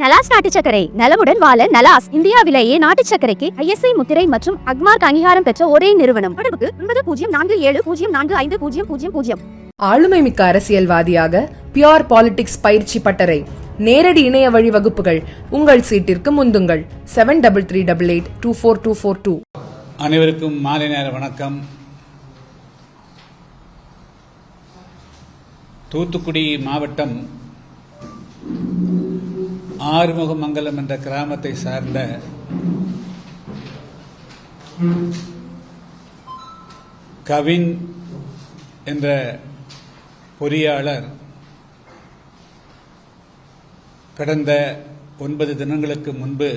நலாஸ் நாட்டு சர்க்கரை நலமுடன் வாழ நலாஸ் இந்தியாவிலேயே நாட்டு சர்க்கரைக்கு ISI முத்திரை மற்றும் அக்மார்க் அங்கீகாரம் பெற்ற ஒரே நிறுவனம். தொடர்புக்கு 9047045000. ஆளுமை மிக்க அரசியல்வாதியாக பியோர் பாலிடிக்ஸ் பயிற்சி பட்டறை, நேரடி இணைய வழி வகுப்புகள். உங்கள் சீட்டிற்கு முந்துங்கள். 7388824242. அனைவருக்கும் மாலை நேர வணக்கம். தூத்துக்குடி மாவட்டம் ஆறுமுகமங்கலம் என்ற கிராமத்தை சார்ந்த கவின் என்ற பொறியாளர் கடந்த 9 தினங்களுக்கு முன்பு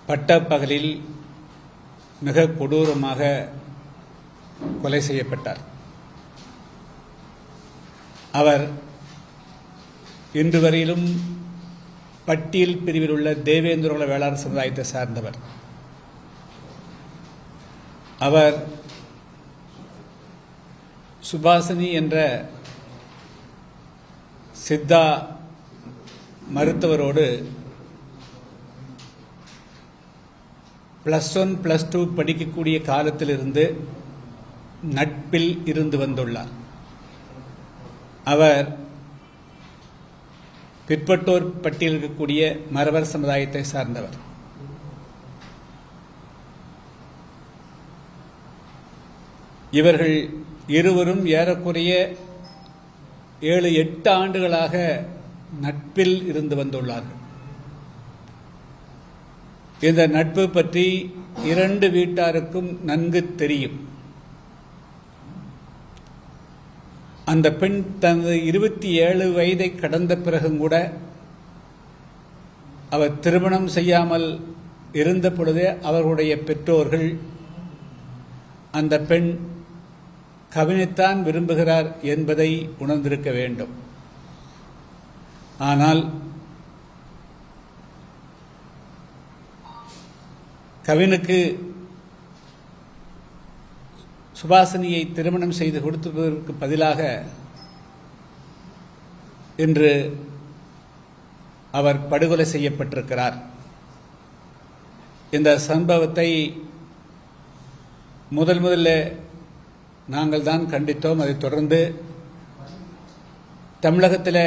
பட்டப்பகலில் மிக கொடூரமாக கொலை செய்யப்பட்டார். அவர் இன்று வரையிலும் பட்டியல் பிரிவில் உள்ள தேவேந்திரகுல வேளாண் சமுதாயத்தை சார்ந்தவர். அவர் சுபாசினி என்ற சித்தா மருத்துவரோடு +1 +2 படிக்கக்கூடிய காலத்திலிருந்து நட்பில் இருந்து வந்துள்ளார். அவர் பிற்பட்டோர் பட்டியலில் இருக்கக்கூடிய மறவர் சமுதாயத்தை சார்ந்தவர். இவர்கள் இருவரும் ஏறக்குறைய 7-8 ஆண்டுகளாக நட்பில் இருந்து வந்துள்ளார்கள். இந்த நட்பு பற்றி 2 வீட்டாருக்கும் நன்கு தெரியும். அந்த பெண் தனது 27 வயதை கடந்த பிறகும் கூட அவர் திருமணம் செய்யாமல் இருந்த பொழுதே அவர்களுடைய பெற்றோர்கள் அந்த பெண் கவினைத்தான் விரும்புகிறார் என்பதை உணர்ந்திருக்க வேண்டும். ஆனால் கவினுக்கு சுபாசினியை திருமணம் செய்து கொடுத்ததற்கு பதிலாக இன்று அவர் படுகொலை செய்யப்பட்டிருக்கிறார். இந்த சம்பவத்தை முதல்ல நாங்கள் தான் கண்டித்தோம். அதைத் தொடர்ந்து தமிழகத்தில்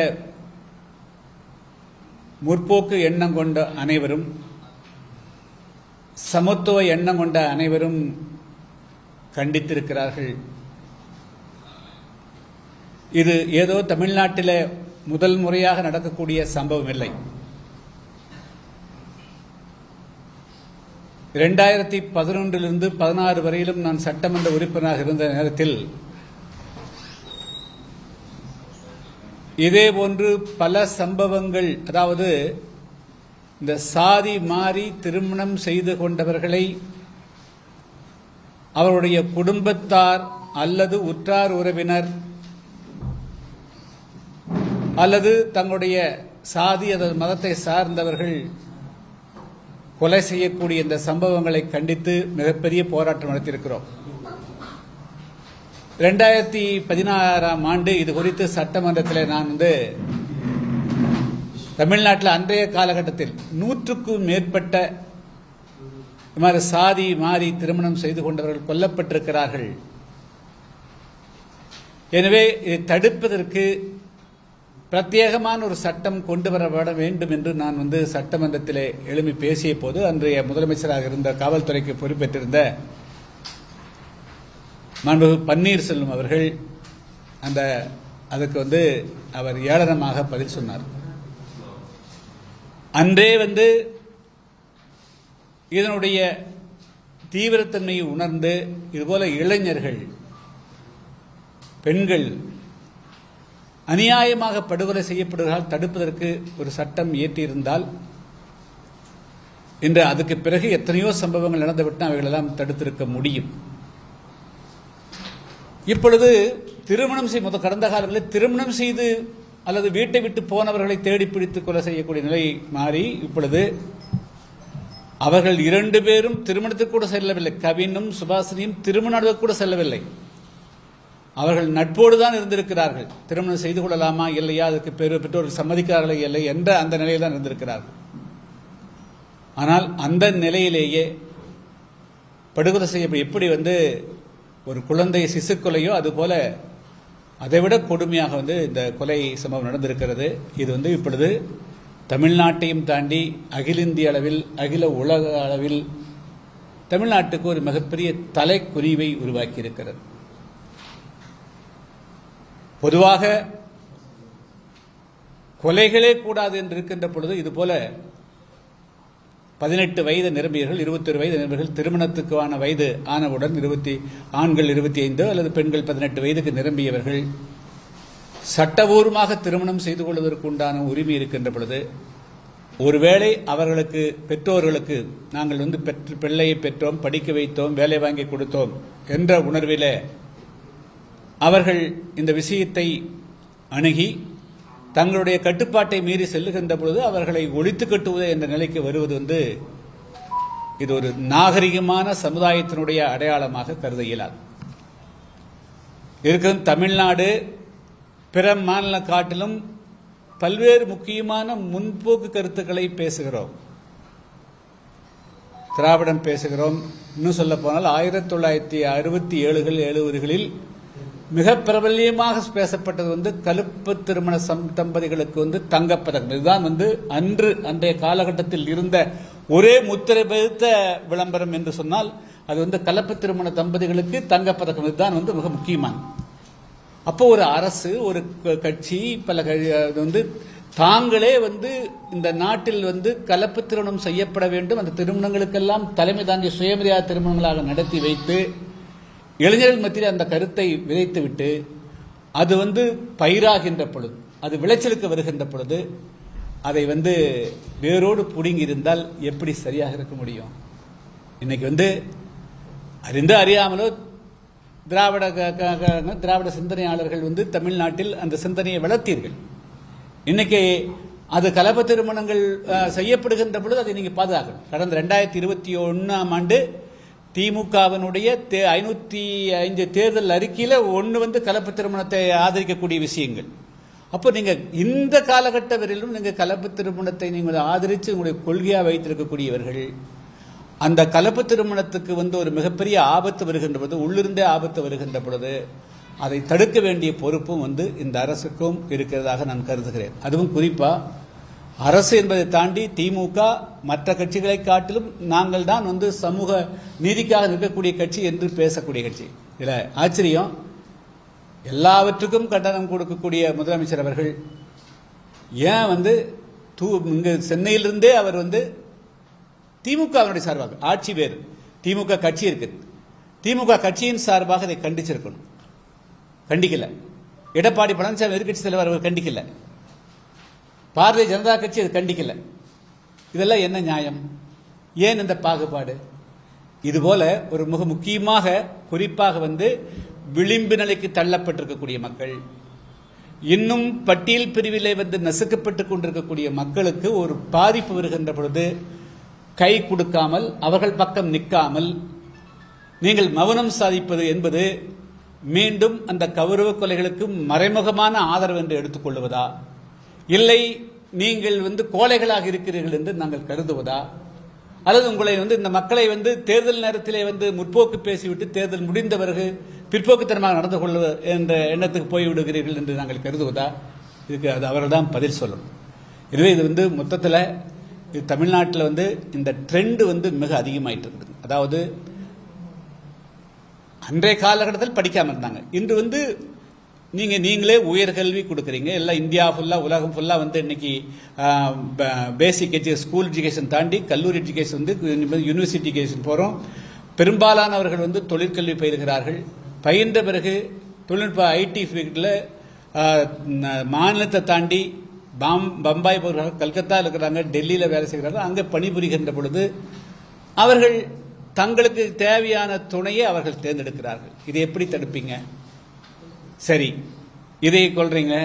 முற்போக்கு எண்ணம் கொண்ட அனைவரும், சமத்துவ எண்ணம் கொண்ட அனைவரும் கண்டித்திருக்கிறார்கள். இது ஏதோ தமிழ்நாட்டில் முதல் முறையாக நடக்கக்கூடிய சம்பவம் இல்லை. 2011 16 வரையிலும் நான் சட்டமன்ற உறுப்பினராக இருந்த நேரத்தில் இதேபோன்று பல சம்பவங்கள், அதாவது இந்த சாதி மாறி திருமணம் செய்து கொண்டவர்களை அவருடைய குடும்பத்தார் அல்லது உற்றார் உறவினர் அல்லது தங்களுடைய சாதி அல்லது மதத்தை சார்ந்தவர்கள் கொலை செய்யக்கூடிய இந்த சம்பவங்களை கண்டித்து மிகப்பெரிய போராட்டம் நடத்தியிருக்கிறோம். 2016ஆம் ஆண்டு இது குறித்து சட்டமன்றத்தில் நான் தமிழ்நாட்டில் அன்றைய காலகட்டத்தில் 100க்கும் மேற்பட்ட சாதி மாறி திருமணம் செய்து கொண்டவர்கள் கொல்லப்பட்டிருக்கிறார்கள். எனவே இதை தடுப்பதற்கு பிரத்யேகமான ஒரு சட்டம் கொண்டு வரப்பட வேண்டும் என்று நான் சட்டமன்றத்தில் எழுப்பி பேசிய போது அன்றைய முதலமைச்சராக இருந்த காவல்துறைக்கு பொறுப்பேற்றிருந்த மாண்புமிகு பன்னீர்செல்வம் அவர்கள் அதுக்கு அவர் ஏளனமாக பதில் சொன்னார். அன்றே இதனுடைய தீவிரத்தன்மையை உணர்ந்து இதுபோல இளைஞர்கள், பெண்கள் அநியாயமாக படுகொலை செய்யப்படுவதால் தடுப்பதற்கு ஒரு சட்டம் இயற்றியிருந்தால் இன்று அதுக்கு பிறகு எத்தனையோ சம்பவங்கள் நடந்துவிட்டு அவைகளெல்லாம் தடுத்திருக்க முடியும். இப்பொழுது கடந்த காலங்களில் திருமணம் செய்து அல்லது வீட்டை விட்டு போனவர்களை தேடி பிடித்து கொலை செய்யக்கூடிய நிலை மாறி இப்பொழுது அவர்கள் 2 பேரும் திருமணத்துக்கு கூட செல்லவில்லை. கவினும் சுபாசினியும் திருமணத்துக்கு கூட செல்லவில்லை. அவர்கள் நட்போடு தான் இருந்திருக்கிறார்கள். திருமணம் செய்து கொள்ளலாமா இல்லையா, அதுக்கு பெற்றோர்கள் சம்மதிக்கிறார்களே இல்லை என்ற அந்த நிலையில் தான் இருந்திருக்கிறார்கள். ஆனால் அந்த நிலையிலேயே படுகொலை செய்ய எப்படி ஒரு குழந்தை சிசுக்கொலையோ அதுபோல அதைவிட கொடுமையாக இந்த கொலை சம்பவம் நடந்திருக்கிறது. இது இப்பொழுது தமிழ்நாட்டையும் தாண்டி அகில இந்திய அளவில் அகில உலக அளவில் தமிழ்நாட்டுக்கு ஒரு மிகப்பெரிய தலைக்குனிவை உருவாக்கி இருக்கிறது. பொதுவாக கொலைகளே கூடாது என்று இருக்கின்ற பொழுது இதுபோல 18 வயது நிரம்பியவர்கள் 21 வயது நிரம்பியவர்கள் திருமணத்துக்கான வயது ஆனவுடன் ஆண்கள் 25 அல்லது பெண்கள் 18 வயதுக்கு நிரம்பியவர்கள் சட்டபூர்வமாக திருமணம் செய்து கொள்வதற்கு உண்டான உரிமை இருக்கின்ற பொழுது ஒருவேளை அவர்களுக்கு பெற்றோர்களுக்கு நாங்கள் பிள்ளையை பெற்றோம், படிக்க வைத்தோம், வேலை வாங்கி கொடுத்தோம் என்ற உணர்விலே அவர்கள் இந்த விஷயத்தை அணுகி தங்களுடைய கட்டுப்பாட்டை மீறி செல்லுகின்ற பொழுது அவர்களை ஒழித்து கட்டுவது என்ற நிலைக்கு வருவது இது ஒரு நாகரிகமான சமுதாயத்தினுடைய அடையாளமாக கருத இயலாது. இருக்கிற தமிழ்நாடு பிற மாநில காட்டிலும் பல்வேறு முக்கியமான முன்போக்கு கருத்துக்களை பேசுகிறோம். திராவிடம் பேசுகிறோம். இன்னும் சொல்ல போனால் 1967களில் மிக பிரபல்யமாக பேசப்பட்டது கலப்பு திருமண தம்பதிகளுக்கு தங்கப்பதக்கம். இதுதான் அன்றைய காலகட்டத்தில் இருந்த ஒரே முத்திரை பதித்த விளம்பரம் என்று சொன்னால் அது கலப்பு திருமண தம்பதிகளுக்கு தங்கப்பதக்கம். இதுதான் மிக முக்கியமான. அப்போ ஒரு அரசு, ஒரு கட்சி, பல தாங்களே இந்த நாட்டில் கலப்பு திருமணம் செய்யப்பட வேண்டும், அந்த திருமணங்களுக்கெல்லாம் தலைமை தாங்கிய சுயமரியாதை திருமணங்களாக நடத்தி வைத்து இளைஞர்கள் மத்தியில் அந்த கருத்தை விதைத்துவிட்டு அது பயிராகின்ற பொழுது, அது விளைச்சலுக்கு வருகின்ற பொழுது அதை வேரோடு புடுங்கி இருந்தால் எப்படி சரியாக இருக்க முடியும்? இன்னைக்கு அறிந்து அறியாமலோ திராவிட சிந்தனையாளர்கள் தமிழ்நாட்டில் அந்த சிந்தனையை வளர்த்தீர்கள். இன்னைக்கு அது கலப்பு திருமணங்கள் செய்யப்படுகின்ற பொழுது அதை நீங்க பாதுகாக்கணும். கடந்த 2021ஆம் ஆண்டு திமுகவினுடைய 505 தேர்தல் அறிக்கையில ஒன்று கலப்பு திருமணத்தை ஆதரிக்கக்கூடிய விஷயங்கள். அப்போ நீங்க இந்த காலகட்ட வரையிலும் நீங்க கலப்பு திருமணத்தை நீங்கள் ஆதரித்து உங்களுடைய கொள்கையா வைத்திருக்கக்கூடியவர்கள் அந்த கலப்பு திருமணத்துக்கு ஒரு மிகப்பெரிய ஆபத்து வருகின்ற பொழுது, உள்ளிருந்தே ஆபத்து வருகின்ற பொழுது அதை தடுக்க வேண்டிய பொறுப்பும் இந்த அரசுக்கும் இருக்கிறதாக நான் கருதுகிறேன். அதுவும் குறிப்பா அரசு என்பதை தாண்டி திமுக மற்ற கட்சிகளை காட்டிலும் நாங்கள் தான் சமூக நீதிக்காக நிற்கக்கூடிய கட்சி என்று பேசக்கூடிய கட்சி. இதுல ஆச்சரியம், எல்லாவற்றுக்கும் கண்டனம் கொடுக்கக்கூடிய முதலமைச்சர் அவர்கள் ஏன் இங்க சென்னையிலிருந்தே அவர் திமுகவினுடைய சார்பாக, ஆட்சி வேறு, திமுக கட்சி இருக்கு, திமுக கட்சியின் சார்பாக அதை கண்டிச்சிருக்கணும். கண்டிக்கல. எடப்பாடி பழனிசாமி எதிர்கட்சி தலைவர் அவர் கண்டிக்கல. பாரதிய ஜனதா கட்சி அது கண்டிக்கல. இதெல்லாம் என்ன நியாயம்? ஏன் இந்த பாகுபாடு? இதுபோல ஒரு மிக முக்கியமாக குறிப்பாக விளிம்பு நிலைக்கு தள்ளப்பட்டிருக்கக்கூடிய மக்கள், இன்னும் பட்டியல் பிரிவிலே நசுக்கப்பட்டுக் கொண்டிருக்கக்கூடிய மக்களுக்கு ஒரு பாதிப்பு வருகின்ற பொழுது கை கொடுக்காமல், அவர்கள் பக்கம் நிற்காமல் நீங்கள் மௌனம் சாதிப்பது என்பது மீண்டும் அந்த கௌரவ கொலைகளுக்கு மறைமுகமான ஆதரவு என்று எடுத்துக்கொள்வதா, இல்லை நீங்கள் கோழைகளாக இருக்கிறீர்கள் என்று நாங்கள் கருதுவதா, அல்லது உங்களை இந்த மக்களை தேர்தல் நேரத்திலே முற்போக்கு பேசிவிட்டு தேர்தல் முடிந்த பிறகு பிற்போக்குத்தனமாக நடந்து கொள்வது என்ற எண்ணத்துக்கு போய்விடுகிறீர்கள் என்று நாங்கள் கருதுவதா? இதுக்கு அது அவர்கள் தான் பதில் சொல்லணும். எனவே இது மொத்தத்தில் இது தமிழ்நாட்டில் இந்த ட்ரெண்ட் மிக அதிகமாயிட்டு இருக்குது. அதாவது அன்றைய காலகட்டத்தில் படிக்காம இருந்தாங்க, இன்று நீங்களே உயர்கல்வி கொடுக்குறீங்க. எல்லாம் இந்தியா ஃபுல்லா, உலகம் ஃபுல்லா இன்னைக்கு பேசிக் ஸ்கூல் எஜுகேஷன் தாண்டி கல்லூரி எஜுகேஷன் யூனிவர்சிட்டி எஜுகேஷன் போறோம். பெரும்பாலானவர்கள் தொழிற்கல்வி பயிலுகிறார்கள். பயின்ற பிறகு தொழில்நுட்ப ஐடி ஃபீல்டில் மாநிலத்தை தாண்டி பம்பாய் போகிறார்கள், கல்கத்தா இருக்கிறாங்க, டெல்லியில் வேலை செய்கிறார்கள். அங்கே பணிபுரிகின்ற பொழுது அவர்கள் தங்களுக்கு தேவையான துணையை அவர்கள் தேர்ந்தெடுக்கிறார்கள். இதை எப்படி தடுப்பீங்க? சரி, இதை கொள்றீங்க.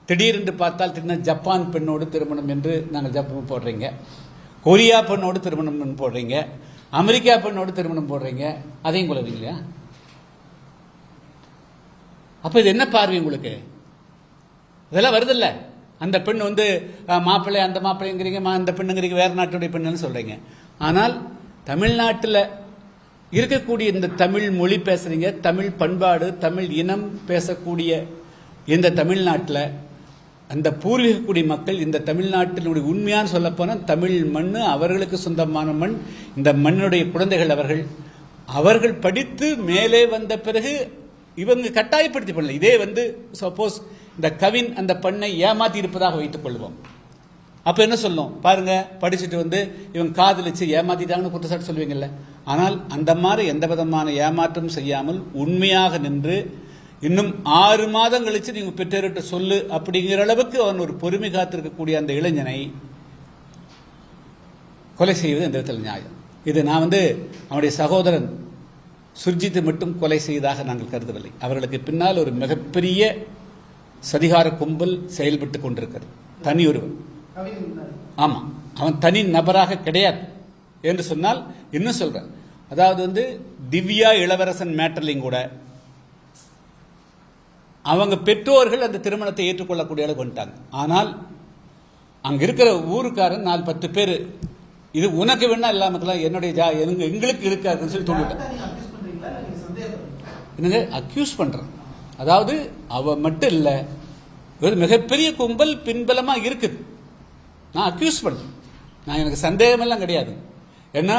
திடீரென்று பார்த்தால் திடீர்னு ஜப்பான் பெண்ணோடு திருமணம் என்று நாங்கள் ஜப்பான் போடுறீங்க, கொரியா பெண்ணோடு திருமணம் போடுறீங்க, அமெரிக்கா பெண்ணோடு திருமணம் போடுறீங்க, அதையும் கொள்வீங்களா? அப்ப இது என்ன பார்வை உங்களுக்கு? இதெல்லாம் வருதில்ல. அந்த பெண் வந்து மாப்பிள்ளை, அந்த மாப்பிள்ளைங்கிறீங்க, அந்த பெண்ணுங்கிறீங்க, வேற நாட்டுடைய பெண்ணுன்னு சொல்றீங்க. ஆனால் தமிழ்நாட்டில் இருக்கக்கூடிய இந்த தமிழ் மொழி பேசுறீங்க, தமிழ் பண்பாடு, தமிழ் இனம் பேசக்கூடிய இந்த தமிழ்நாட்டில் அந்த பூர்வீக குடி மக்கள், இந்த தமிழ்நாட்டினுடைய உண்மையான சொல்ல போனால் தமிழ் மண் அவர்களுக்கு சொந்தமான மண். இந்த மண்ணுடைய குழந்தைகள் அவர்கள் படித்து மேலே வந்த பிறகு இவங்க கட்டாயப்படுத்தி பண்ணல. இதே வந்து சப்போஸ் இந்த கவின் அந்த பெண்ணை ஏமாத்தி இருப்பதாக வைத்துக் கொள்வோம். அப்ப என்ன சொல்லும் பாருங்க, படிச்சுட்டு வந்து இவங்க காதலிச்சு ஏமாத்திட்டாங்கன்னு குற்றச்சாட்டு சொல்லுவீங்கல்ல. ஆனால் அந்த மாதிரி எந்த விதமான ஏமாற்றம் செய்யாமல் உண்மையாக நின்று இன்னும் 6 மாதம் கழிச்சு நீங்க பெற்றோர்கிட்ட சொல்லு அப்படிங்கிற அளவுக்கு அவன் ஒரு பொறுமை காத்திருக்கக்கூடிய அந்த இளைஞனை கொலை செய்வது எந்த விதத்தில் நியாயம்? இது நான் வந்து அவனுடைய சகோதரன் சுர்ஜித் மட்டும் கொலை செய்ததாக நாங்கள் கருதவில்லை. அவர்களுக்கு பின்னால் ஒரு மிகப்பெரிய சதிகார கும்பல் செயல்பட்டு கொண்டிருக்கிறது. தனி ஒருவன், ஆமா, அவன் தனி நபராக கிடையாது என்று சொன்னால் இன்னும் சொல்றேன். அதாவது வந்து திவ்யா இளவரசன் மேட்டர்லையும் கூட அவங்க பெற்றோர்கள் அந்த திருமணத்தை ஏற்றுக்கொள்ளக்கூடிய அளவுக்கு வந்துட்டாங்க. ஆனால் அங்க இருக்கிற ஊருக்காரன் 4-10 பேர் இது உனக்கு வேணா இல்லாமக்கலாம் என்னுடைய எங்களுக்கு இருக்காதுன்னு சொல்லி தோண்டிட்டான். என்னங்க அக்யூஸ் பண்றேன். அதாவது அவ மட்டும் இல்ல, ஒரு மிகப்பெரிய கும்பல் பின்பலமா இருக்குது. நான் அக்யூஸ் பண்றேன். நான் எனக்கு சந்தேகம் எல்லாம் கிடையாது. ஏன்னா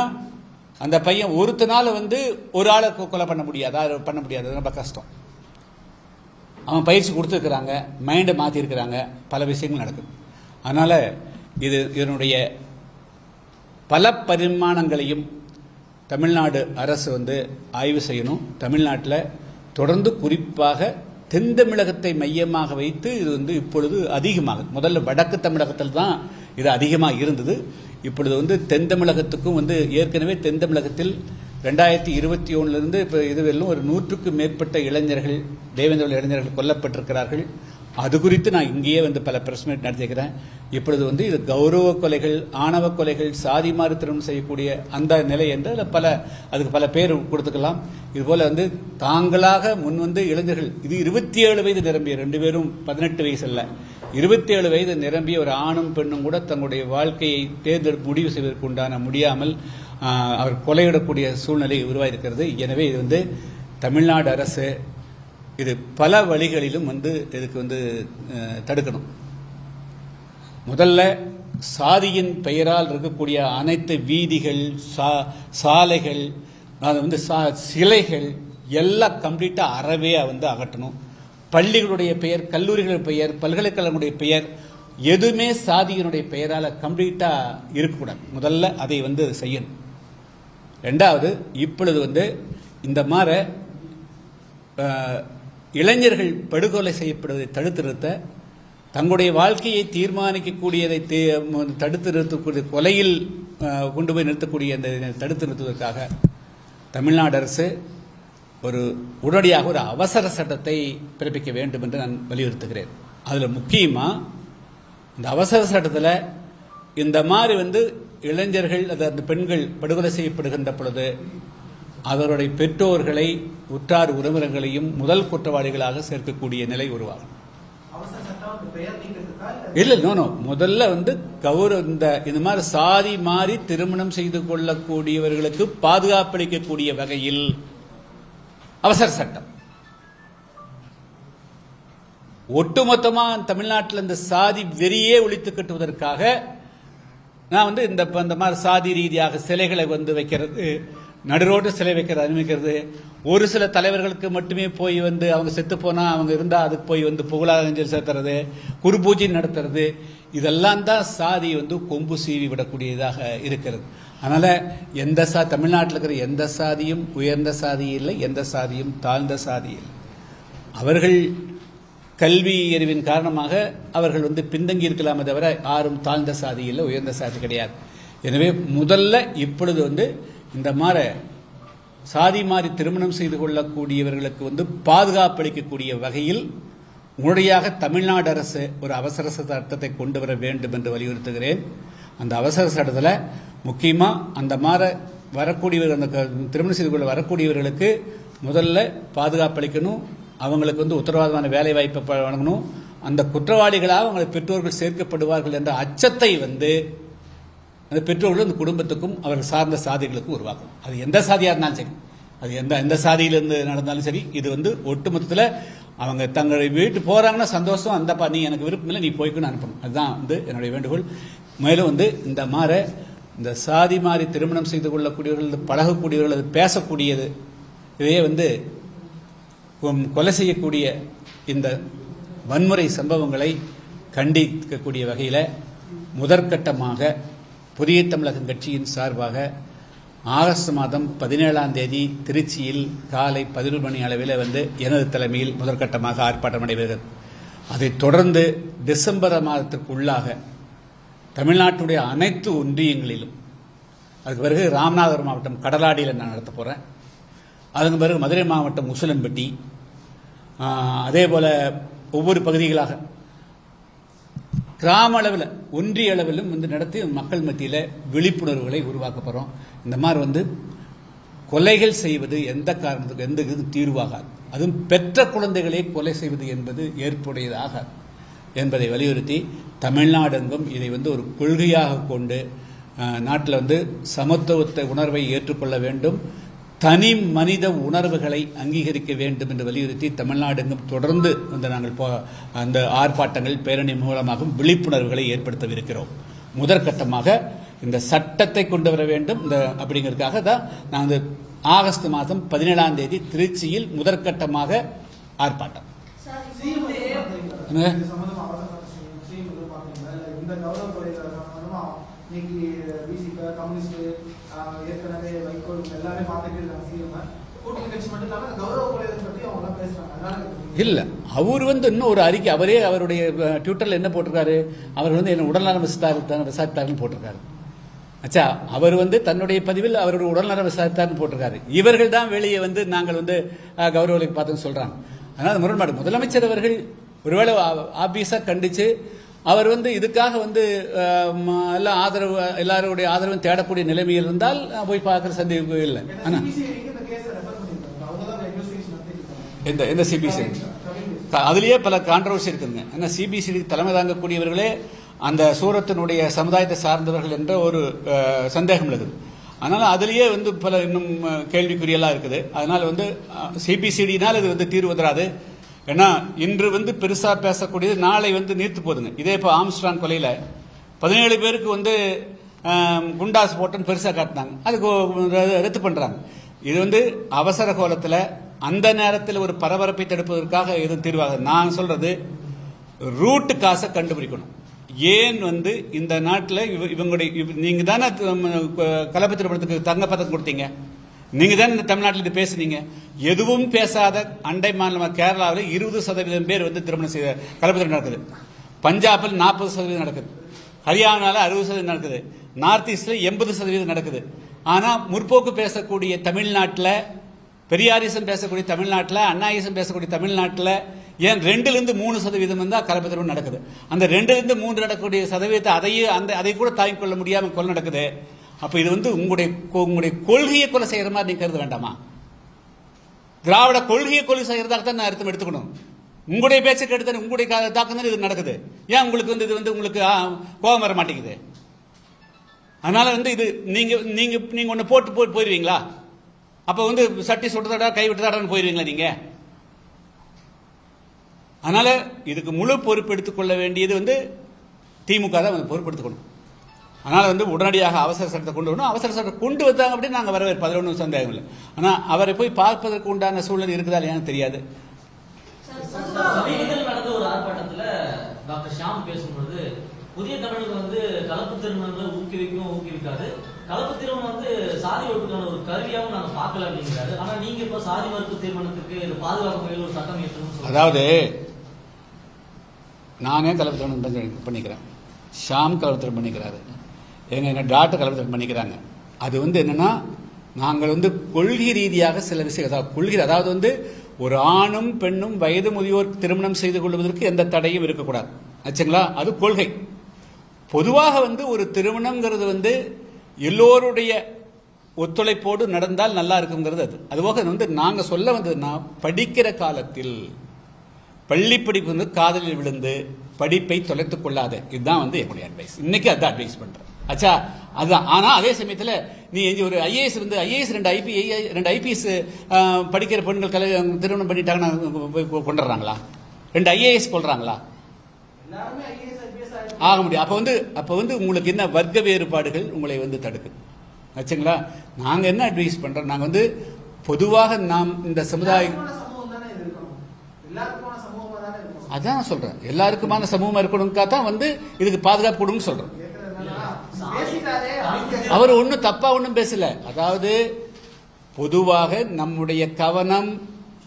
அந்த பையன் ஒருத்தனால வந்து ஒரு ஆளை கொலை பண்ண முடியாது, ரொம்ப கஷ்டம். அவன் பயிற்சி கொடுத்துருக்கிறாங்க, மைண்டை மாற்றிருக்கிறாங்க, பல விஷயங்கள் நடக்குது. அதனால இதனுடைய பல பரிமாணங்களையும் தமிழ்நாடு அரசு வந்து ஆய்வு செய்யணும். தமிழ்நாட்டில் தொடர்ந்து குறிப்பாக தென் தமிழகத்தை மையமாக வைத்து இது வந்து இப்பொழுது அதிகமாகுது. முதல்ல வடக்கு தமிழகத்தில் தான் இது அதிகமாக இருந்தது. இப்பொழுது வந்து தென் தமிழகத்துக்கும் வந்து ஏற்கனவே தென் தமிழகத்தில் 2021 இப்போ இதுவரையிலும் ஒரு 100க்கும் மேற்பட்ட இளைஞர்கள், தேவேந்திர இளைஞர்கள் கொல்லப்பட்டிருக்கிறார்கள். அது குறித்து நான் இங்கேயே வந்து பல பிரஸ் மீட் நடத்திக்கிறேன். இப்பொழுது வந்து இது கௌரவ கொலைகள், ஆணவ கொலைகள், சாதி மாறு திருமணம் செய்யக்கூடிய அந்த நிலை என்று அதுக்கு பல பேர் கொடுத்துக்கலாம். இதுபோல வந்து தாங்களாக முன் வந்து இளைஞர்கள், இது 27 வயது நிரம்பிய 2 பேரும் 18 வயசு அல்ல, 27 வயது நிரம்பிய ஒரு ஆணும் பெண்ணும் கூட தங்களுடைய வாழ்க்கையை தேர்ந்தெடுத்து முடிவு செய்வதற்கு உண்டான முடியாமல் அவர் கொலையிடக்கூடிய சூழ்நிலை உருவாயிருக்கிறது. எனவே இது வந்து தமிழ்நாடு அரசு இது பல வழிகளிலும் வந்து இதுக்கு வந்து தடுக்கணும். முதல்ல சாதியின் பெயரால் இருக்கக்கூடிய அனைத்து வீதிகள், சாலைகள், அது வந்து சிலைகள் எல்லாம் கம்ப்ளீட்டா அறவே வந்து அகற்றணும். பள்ளிகளுடைய பெயர், கல்லூரிகளுடைய பெயர், பல்கலைக்கழகங்களுடைய பெயர் எதுவுமே சாதியினுடைய பெயரால கம்ப்ளீட்டா இருக்கக்கூடாது. முதல்ல அதை வந்து செய்யணும். ரெண்டாவது, இப்பொழுது வந்து இந்த மாதிரி இளைஞர்கள் படுகொலை செய்யப்படுவதை தடுத்து நிறுத்த, தங்களுடைய வாழ்க்கையை தீர்மானிக்கக்கூடியதை தடுத்து நிறுத்தக்கூடிய, கொலையில் கொண்டு போய் நிறுத்தக்கூடிய அந்த தடுத்து நிறுத்துவதற்காக தமிழ்நாடு அரசு உடனடியாக ஒரு அவசர சட்டத்தை பிறப்பிக்க வேண்டும் என்று நான் வலியுறுத்துகிறேன். அதில் முக்கியமாக இந்த அவசர சட்டத்தில் இந்த மாதிரி வந்து இளைஞர்கள், அந்த பெண்கள் படுகொலை செய்யப்படுகின்ற பொழுது அவருடைய பெற்றோர்களை, உற்றார் உறவினர்களையும் முதல் குற்றவாளிகளாக சேர்க்கக்கூடிய நிலை உருவாகும். இல்ல, நோ, முதல்ல வந்து இந்த மாதிரி சாதி மாறி திருமணம் செய்து கொள்ளக்கூடியவர்களுக்கு பாதுகாப்பளிக்கக்கூடிய வகையில் அவசர சட்டம். ஒட்டுமொத்தமா தமிழ்நாட்டில் இந்த சாதி வெறியே ஒழித்து கட்டுவதற்காக நான் வந்து இந்த மாதிரி சாதி ரீதியாக சிலைகளை வந்து வைக்கிறது, நடுரோட்டு சிலை வைக்கிறது அனுமதிக்கிறது, ஒரு சில தலைவர்களுக்கு மட்டுமே போய் வந்து அவங்க செத்து போனா அவங்க இருந்தா அதுக்கு போய் வந்து புகழாஞ்சலி செலுத்துறது, குரு பூஜை நடத்துறது, இதெல்லாம் தான் சாதி வந்து கொம்பு சீவி விடக்கூடியதாக இருக்கிறது. அதனால தமிழ்நாட்டில் இருக்கிற எந்த சாதியும் உயர்ந்த சாதி இல்லை, எந்த சாதியும் தாழ்ந்த சாதி இல்லை. அவர்கள் கல்வி அறிவின் காரணமாக அவர்கள் வந்து பின்தங்கி இருக்கலாமே தவிர யாரும் தாழ்ந்த சாதி இல்லை, உயர்ந்த சாதி கிடையாது. எனவே முதல்ல இப்பொழுது வந்து இந்த மாதிரி சாதி மாறி திருமணம் செய்து கொள்ளக்கூடியவர்களுக்கு வந்து பாதுகாப்பளிக்கக்கூடிய வகையில் உடனடியாக தமிழ்நாடு அரசு ஒரு அவசர சட்டத்தை கொண்டு வர வேண்டும் என்று வலியுறுத்துகிறேன். அந்த அவசர சட்டத்தில் முக்கியமாக அந்த மாதிரி வரக்கூடியவர்கள், அந்த திருமணம் செய்து கொள்ள வரக்கூடியவர்களுக்கு முதல்ல பாதுகாப்பளிக்கணும். அவங்களுக்கு வந்து உத்தரவாதமான வேலை வாய்ப்பை வழங்கணும், அந்த குற்றவாளிகளாக அவங்க பெற்றோர்கள் சேர்க்கப்படுவார்கள் என்ற அச்சத்தை வந்து அந்த பெற்றோர்கள் அந்த குடும்பத்துக்கும் அவர்கள் சார்ந்த சாதிகளுக்கும் உருவாக்கணும். அது எந்த சாதியாக இருந்தாலும் சரி, அது எந்த சாதியிலிருந்து நடந்தாலும் சரி, இது வந்து ஒட்டுமொத்தத்தில் அவங்க தங்களுடைய வீட்டு போறாங்கன்னா சந்தோஷம், அந்த நீ எனக்கு விருப்பம் இல்லை, நீ போய்க்குன்னு அனுப்பணும். அதுதான் வந்து என்னுடைய வேண்டுகோள். மேலும் வந்து இந்த சாதி மாறி திருமணம் செய்து கொள்ளக்கூடியவர்கள், பழகக்கூடியவர்கள், அது பேசக்கூடியது, இதையே வந்து கொலை செய்யக்கூடிய இந்த வன்முறை சம்பவங்களை கண்டிக்கக்கூடிய வகையில் முதற்கட்டமாக புதிய தமிழகம் கட்சியின் சார்பாக ஆகஸ்ட் மாதம் 17ஆம் தேதி திருச்சியில் காலை 11 மணி அளவில் வந்து எனது தலைமையில் முதற்கட்டமாக ஆர்ப்பாட்டம் நடைபெறுகிறது. அதைத் தொடர்ந்து டிசம்பர் மாதத்திற்குள்ளாக தமிழ்நாட்டுடைய அனைத்து ஒன்றியங்களிலும், அதுக்கு பிறகு ராமநாதபுரம் மாவட்டம் கடலாடியில் நான் நடத்த போகிறேன், அதுக்கு பிறகு மதுரை மாவட்டம் உசிலம்பட்டி, அதே போல ஒவ்வொரு பகுதிகளாக கிராம அளவில் ஒன்றிய அளவிலும் வந்து நடத்தி மக்கள் மத்தியில் விழிப்புணர்வுகளை உருவாக்க போகிறோம். இந்த மாதிரி வந்து கொலைகள் செய்வது எந்த காரணத்துக்கு எந்த இது தீர்வாகாது, அதுவும் பெற்ற குழந்தைகளை கொலை செய்வது என்பது ஏற்புடையதாக என்பதை வலியுறுத்தி தமிழ்நாடெங்கும் இதை வந்து ஒரு கொள்கையாக கொண்டு நாட்டில் வந்து சமத்துவத்தை உணர்வை ஏற்றுக்கொள்ள வேண்டும், தனி மனித உணர்வுகளை அங்கீகரிக்க வேண்டும் என்று வலியுறுத்தி தமிழ்நாடெங்கும் தொடர்ந்து வந்து நாங்கள் அந்த ஆர்ப்பாட்டங்கள் பேரணி மூலமாக விழிப்புணர்வுகளை ஏற்படுத்தவிருக்கிறோம். முதற்கட்டமாக இந்த சட்டத்தை கொண்டு வர வேண்டும் அப்படிங்கிறதுக்காக தான் நாங்கள் ஆகஸ்ட் மாதம் 17ஆம் தேதி திருச்சியில் முதற்கட்டமாக ஆர்ப்பாட்டம். இல்ல, அவர் வந்து இன்னும் ஒரு அறிக்கை அவரே அவருடைய ட்விட்டர்ல என்ன போட்டிருக்காரு, அவர் வந்து என்ன உடல்நலம் விசாரித்தார்னு போட்டிருக்காரு. அச்சா, அவர் வந்து தன்னுடைய பதிவில் அவருடைய உடல்நலம் விசாரித்தார்னு போட்டிருக்காரு. இவர்கள் தான் வெளியே வந்து நாங்கள் வந்து கௌரவ பார்த்தோன்னு சொல்றாங்க. அதனால முரண்பாடு. முதலமைச்சர் அவர்கள் ஒருவேளை ஆபீஸா கண்டிச்சு அவர் வந்து இதுக்காக வந்து எல்லாம் ஆதரவு, எல்லாருடைய ஆதரவும் தேடக்கூடிய நிலைமையில் இருந்தால் போய் பார்க்கிற சந்தேகம் இல்லை. ஆனா இந்த சிபிசி அதுலயே பல கான்ட்ரவர்சி இருக்குங்க. ஏன்னா சிபிசி தலைமை தாங்கக்கூடியவர்களே அந்த சூரத்தினுடைய சமுதாயத்தை சார்ந்தவர்கள் என்ற ஒரு சந்தேகம் இருக்குது. அதனால அதுலயே வந்து பல இன்னும் கேள்விக்குறியெல்லாம் இருக்குது. அதனால வந்து சிபிசிடினால் இது வந்து தீர்வு தராது. ஏன்னா இன்று வந்து பெருசா பேசக்கூடியது நாளை வந்து நீர்த்து போதுங்க. இதே இப்போ ஆம்ஸ்ட்ராங் கொலையில 17 பேருக்கு வந்து குண்டாஸ் போட்டுன்னு பெருசா காட்டினாங்க, அதுக்கு ரத்து பண்றாங்க. இது வந்து அவசர கோலத்தில் அந்த நேரத்தில் ஒரு பரபரப்பை தடுப்பதற்காக எதுவும் தீர்வாக. நான் சொல்றது ரூட் காசை கண்டுபிடிக்கணும். ஏன் வந்து இந்த நாட்டில் இவங்களுடைய நீங்க தானே கலப்பு திருமணத்துக்கு தங்க பதக்கம் கொடுத்தீங்க, நீங்க தான் இந்த தமிழ்நாட்டில் இது பேசுனீங்க. எதுவும் பேசாத அண்டை மாநிலம் கேரளாவில் 20% பேர் வந்து திருமணம் செய்த கலப்பு திருமணம் நடக்குது. பஞ்சாபில் 40% நடக்குது, ஹரியானால 60% நடக்குது, நார்த் ஈஸ்ட்ல 80% நடக்குது. ஆனா முற்போக்கு பேசக்கூடிய தமிழ்நாட்டில், பெரியாரிசம் பேசக்கூடிய தமிழ்நாட்டில், அண்ணாயிசம் பேசக்கூடிய தமிழ்நாட்டில் ஏன் 2-3% தான் கலப்பு திருமணம் நடக்குது. அந்த 2-3 நடக்கக்கூடிய சதவீதத்தை அதை கூட தாங்கிக் கொள்ள முடியாமல் கொலை நடக்குது. அப்ப இது வந்து உங்களுடைய கொள்கையை கொலை செய்யற மாதிரி நீங்க கருத வேண்டாமா? திராவிட கொள்கையை கொலை செய்யறதாக தான் நான் அர்த்தம் எடுத்துக்கணும். உங்களுடைய பேச்சை கேட்டு உங்களுடைய தாக்கம் தான் இது நடக்குது. ஏன் உங்களுக்கு வந்து இது வந்து உங்களுக்கு கோபம் வர மாட்டேங்குது? அதனால வந்து இது நீங்க நீங்க நீங்க ஒன்னு போட்டு போயிருவீங்களா? அப்ப வந்து சட்டி சுட்டதடா கை விட்டதாடான்னு போயிருவீங்களா நீங்க? அதனால இதுக்கு முழு பொறுப்பு எடுத்துக்கொள்ள வேண்டியது வந்து திமுக தான் பொறுப்பு எடுத்துக்கணும். அதனால வந்து உடனடியாக அவசர சட்டத்தை கொண்டு வரணும். அவசர சட்டத்தை கொண்டு வந்தாங்க அப்படின்னு நாங்கள் வரவேற்பு, அதில் ஒன்றும் சந்தேகம் இல்லை. ஆனால் அவரை போய் பார்ப்பதற்கு உண்டான சூழல் இருக்குதா இல்லையான்னு தெரியாது. நடந்த ஒரு ஆர்ப்பாட்டத்தில் டாக்டர் ஷாம் பேசும்போது புதிய தமிழுக்கு வந்து கலப்பு திருமணங்களை ஊக்குவிக்காது, கலப்பு திருமணம் வந்து சாதி ஒட்டுக்கான ஒரு கருவியாகவும் நாங்கள் பார்க்கல அப்படிங்கிறாரு. ஆனால் நீங்க இப்போ சாதி மறுப்பு திருமணத்துக்கு பாதுகாப்பு வகையில் ஒரு சட்டம் ஏற்றணும். அதாவது நானே கலப்பு திருமணம் பண்ணிக்கிறேன், ஷாம் கலப்பு திருமணம் பண்ணிக்கிறாரு, எங்க டாக்டர் கலப்பு பண்ணிக்கிறாங்க. அது வந்து என்னன்னா நாங்கள் வந்து கொள்கை ரீதியாக சில விஷயம் கொள்கை, அதாவது வந்து ஒரு ஆணும் பெண்ணும் வயது முதியோர் திருமணம் செய்து கொள்வதற்கு எந்த தடையும் இருக்கக்கூடாது ஆச்சுங்களா, அது கொள்கை. பொதுவாக வந்து ஒரு திருமணம்ங்கிறது வந்து எல்லோருடைய ஒத்துழைப்போடு நடந்தால் நல்லா இருக்குங்கிறது அது. அதுபோக வந்து நாங்க சொல்ல வந்ததுன்னா, படிக்கிற காலத்தில் பள்ளி படிப்பு வந்து காதலில் விழுந்து படிப்பை தொலைத்துக் கொள்ளாத. இதுதான் வந்து என்னுடைய அட்வைஸ். இன்னைக்கு அதான் அட்வைஸ் பண்றேன். ஆச்சா, அதுதான். ஆனா அதே சமயத்தில் நீ ஒரு ஐஏஎஸ் வந்து ஐஏஎஸ் 2 ஐபிஎஸ் படிக்கிற பெண்கள் திருமணம் பண்ணிட்டாங்கன்னா கொண்டுறாங்களா? 2 ஐஏஎஸ் கொள்றாங்களா? ஆக முடியும். அப்ப வந்து உங்களுக்கு என்ன வர்க்க வேறுபாடுகள் உங்களை வந்து தடுக்குது. ஆச்சுங்களா? நாங்க என்ன அட்வைஸ் பண்றோம், நாங்க வந்து பொதுவாக நாம் இந்த சமுதாயம் அதான் நான் சொல்றேன், எல்லாருக்குமான சமூகமா இருக்கணும்க்கா தான் வந்து இதுக்கு பாதுகாப்பு கொடுன்னு சொல்றோம். அவர் ஒன்னும் தப்பா ஒன்னும் பேசல. அதாவது பொதுவாக நம்முடைய கவனம்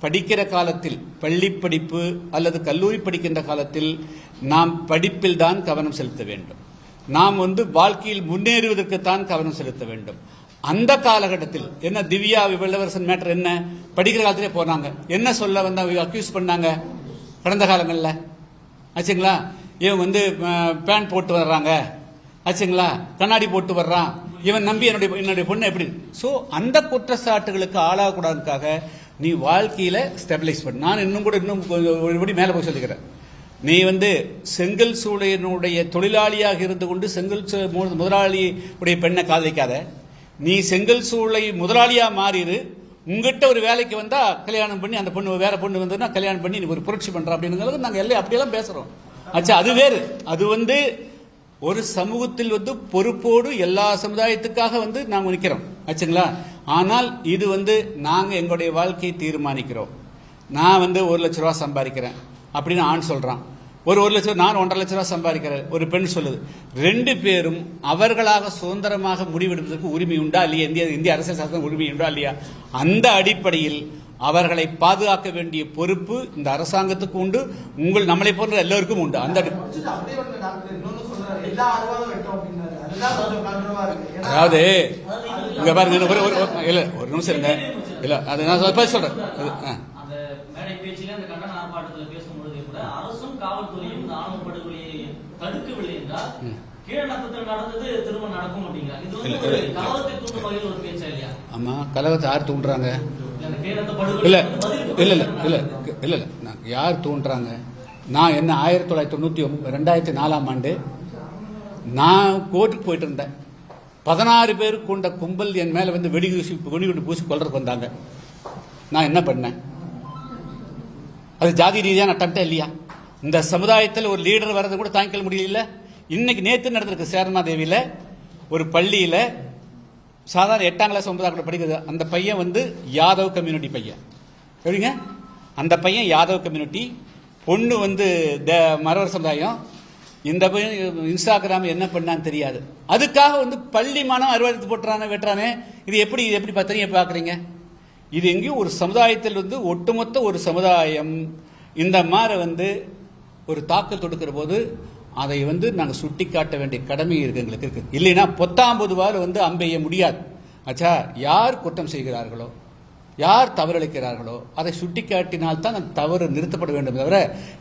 படிக்கிற காலத்தில், பள்ளி படிப்பு அல்லது கல்லூரி படிக்கின்ற காலத்தில் நாம் படிப்பில் தான் கவனம் செலுத்த வேண்டும். நாம் வந்து வாழ்க்கையில் முன்னேறுவதற்கு தான் கவனம் செலுத்த வேண்டும். அந்த காலகட்டத்தில் என்ன திவ்யா இளவரசன் மேட்டர் என்ன, படிக்கிற காலத்திலே போனாங்க, என்ன சொல்ல வந்து அக்யூஸ் பண்ணாங்க கடந்த காலங்களில். ஆச்சுங்களா? இவன் வந்து பேண்ட் போட்டு வர்றாங்க, ஆச்சுங்களா, கண்ணாடி போட்டு வர்றான், இவன் நம்பி என்னுடைய பொண்ணு எப்படி. ஸோ அந்த குற்றச்சாட்டுகளுக்கு ஆளாகக்கூடாதுக்காக நீ வாழ்க்கையில ஸ்டெபிலைஸ் பண்ண. நான் இன்னும் ஒருபடி மேல போய் சொல்லிக்கிறேன். நீ வந்து செங்கல் சூளையினுடைய தொழிலாளியாக இருந்து கொண்டு செங்கல் முதலாளியுடைய பெண்ணை காதலிக்காத. நீ செங்கல் சூளை முதலாளியா மாறிடு. உங்ககிட்ட ஒரு வேலைக்கு வந்தா கல்யாணம் பண்ணி அந்த பொண்ணு வேற பொண்ணு வந்ததுன்னா கல்யாணம் பண்ணி நீ ஒரு புரட்சி பண்ற அப்படிங்கிறது நாங்க எல்லாம் அப்படியெல்லாம் பேசுறோம். ஆச்சா, அது வேறு. அது வந்து ஒரு சமூகத்தில் வந்து பொறுப்போடு எல்லா சமுதாயத்துக்காக வந்து நாங்க நிக்கிறோம். ஆச்சுங்களா? ஆனால் இது வந்து நாங்க எங்களுடைய வாழ்க்கையை தீர்மானிக்கிறோம். நான் வந்து 1 லட்ச ரூபா சம்பாதிக்கிறேன் அப்படின்னு ஆண் சொல்றான். ஒரு 1 லட்சம், நான் 1.5 லட்ச ரூபா சம்பாதிக்கிறேன் ஒரு பெண் சொல்லுது. 2 பேரும் அவர்களாக சுதந்திரமாக முடிவெடுப்பதற்கு உரிமை உண்டா இல்லையா? இந்திய அரசியல் சாசனம் உரிமை உண்டா இல்லையா? அந்த அடிப்படையில் அவர்களை பாதுகாக்க வேண்டிய பொறுப்பு இந்த அரசாங்கத்துக்கு உண்டு, நம்மளை போன்ற எல்லோருக்கும் உண்டு. அந்த அதாவது இங்க பாருங்க, ஒரு நிமிஷம் இருங்க. இல்ல அது நான் சொல்றேன். அரசும் காவல்துறையும் இந்த ஆணவ படுகொலையை தடுக்கவில்லை என்றால் கீழ் நத்தத்தில் நடந்தது திரும்ப நடக்கும் அப்படிங்கிறாங்க. இது வந்து கலவரத்தை தூண்டும் வகையில் ஒரு பேச்சா இல்லையா? ஆமா, கலவரத்தை யார் தூண்டுறாங்க? இல்ல இல்ல இல்ல இல்ல இல்ல இல்ல யார் தூண்டுறாங்க? நான் என்ன 2004ஆம் ஆண்டு நான் கோர்ட்டுக்கு போயிட்டு இருந்தேன். 16 பேர் கொண்ட கும்பல் என் மேல வந்து வெடிகுண்டு பூசி கொல்றதுக்கு வந்தாங்க. நான் என்ன பண்ணேன்? அது ஜாதி ரீதியான அட்டம்ப்டா இல்லையா? இந்த சமுதாயத்தில் ஒரு லீடர் வர்றது கூட தாங்கிக்க முடியல. இன்னைக்கு நேற்று நடந்திருக்கு சேரமாதேவியில ஒரு பள்ளியில சாதாரண 8ஆம் கிளாஸ் 9ஆம் கிளாஸ் படிக்கிறது. அந்த பையன் வந்து யாதவ் கம்யூனிட்டி பையன். சரிங்க, அந்த பையன் யாதவ் கம்யூனிட்டி, பொண்ணு வந்து மறவர் சமுதாயம். இந்த பையன் இன்ஸ்டாகிராம் என்ன பண்ணான்னு தெரியாது. அதுக்காக வந்து பள்ளி மாணவன் அறுவாதத்து போட்டுறானே வெட்டுறானே. இது எப்படி பத்திரிகை பாக்குறீங்க? இது எங்கேயும் ஒரு சமுதாயத்தில் வந்து ஒட்டுமொத்த ஒரு சமுதாயம் இந்த மாதிரி வந்து ஒரு தாக்கல் தொடுக்கிற போது அதை வந்து நாங்கள் சுட்டி காட்ட வேண்டிய கடமை இருக்கு எங்களுக்கு இருக்கு. இல்லைன்னா 19 வந்து அம்பெய்ய முடியாது. ஆச்சா, யார் குற்றம் செய்கிறார்களோ, யார் தவறளிக்கிறார்களோ அதை சுட்டி காட்டினால்தான் அந்த தவறு நிறுத்தப்பட வேண்டும். தவிர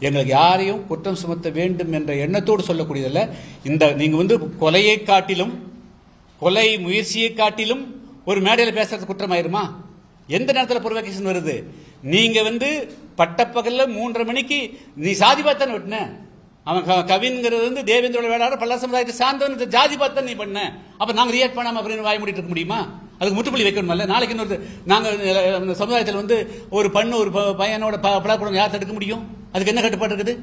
எங்களுக்கு யாரையும் குற்றம் சுமத்த வேண்டும் என்ற எண்ணத்தோடு சொல்லக்கூடியதில்லை. இந்த நீங்க வந்து கொலையை காட்டிலும், கொலை முயற்சியை காட்டிலும் ஒரு மேடையில் பேசுறது குற்றமாயிருமா? எந்த நேரத்தில் ப்ரொவோகேஷன் வருது? நீங்க வந்து பட்டப்பகல்ல 3:30 மணிக்கு நீ சாதி பார்த்தானே வெட்டின. அவன் கவின்கிறது வந்து தேவேந்திரோட வேளாளர் பல்ல சமுதாயத்தை சார்ந்தவன் ஜாதி பார்த்தா நீ பண்ண. அப்ப நாங்க ரியாக்ட் பண்ணாம அப்படின்னு வாய் மூடிட்டு இருக்க முடியுமா? அதுக்கு முற்றுப்புள்ளி வைக்கணும்ல. நாளைக்கு இன்னொரு நாங்க சமுதாயத்தில் வந்து ஒரு பண்ணு ஒரு பையனோட பலாப்படம் யார் தடுக்க முடியும்? அதுக்கு என்ன கட்டுப்பாடு இருக்குது?